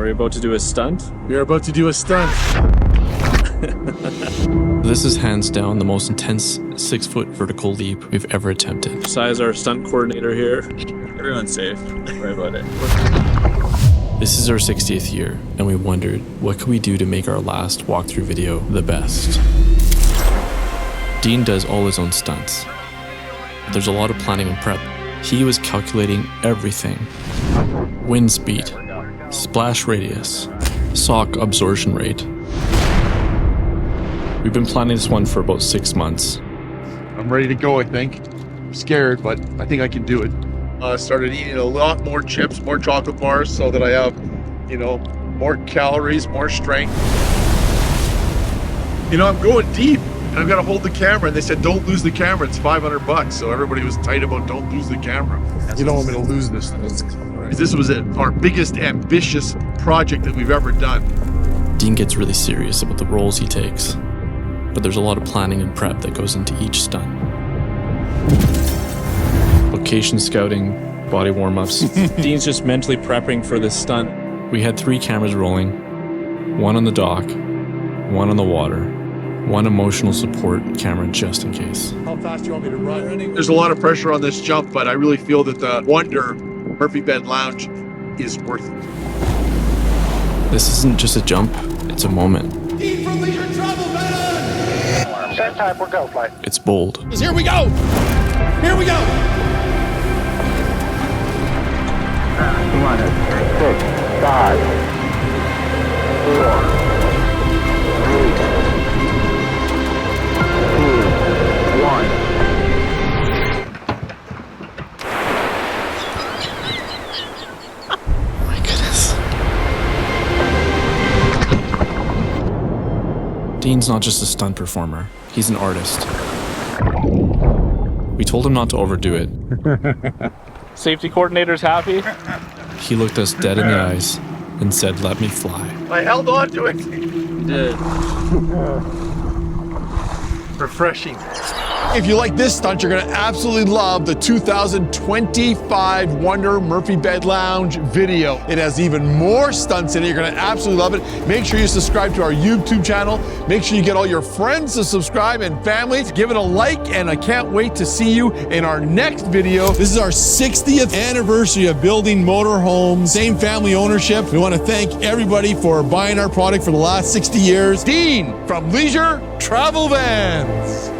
we about to do a stunt? We are about to do a stunt. This is hands down the most intense 6-foot vertical leap we've ever attempted. Size our stunt coordinator here. Everyone's safe. Right about it. This is our 60th year, and we wondered, what could we do to make our last walkthrough video the best? Dean does all his own stunts. But there's a lot of planning and prep. He was calculating everything. Wind speed, splash radius, sock absorption rate. We've been planning this one for about 6 months. I'm ready to go, I think. I'm scared, but I think I can do it. Started eating a lot more chips, more chocolate bars, so that I have, more calories, more strength. I'm going deep, and I've got to hold the camera, and they said, don't lose the camera, it's $500. So everybody was tight about don't lose the camera. You don't want me to lose this. This was our biggest ambitious project that we've ever done. Dean gets really serious about the roles he takes, but there's a lot of planning and prep that goes into each stunt. Location scouting, body warm-ups. Dean's just mentally prepping for this stunt. We had 3 cameras rolling, 1 on the dock, 1 on the water, 1 emotional support camera just in case. How fast do you want me to run? There's a lot of pressure on this jump, but I really feel that the Wonder Murphy Bed Lounge is worth it. This isn't just a jump, it's a moment. Dean from Leisure Travel Van! Set time for go flight. It's bold. Here we go! Here we go! 6, 5, 4, 3, 2, 1. My goodness. Dean's not just a stunt performer, he's an artist. We told him not to overdo it. Safety coordinator's happy. He looked us dead in the eyes and said, let me fly. I held on to it. You did. Refreshing. If you like this stunt, you're going to absolutely love the 2025 Wonder Murphy Bed Lounge video. It has even more stunts in it. You're going to absolutely love it. Make sure you subscribe to our YouTube channel. Make sure you get all your friends to subscribe and family. Give it a like, and I can't wait to see you in our next video. This is our 60th anniversary of building motorhomes, same family ownership. We want to thank everybody for buying our product for the last 60 years. Dean from Leisure Travel Vans.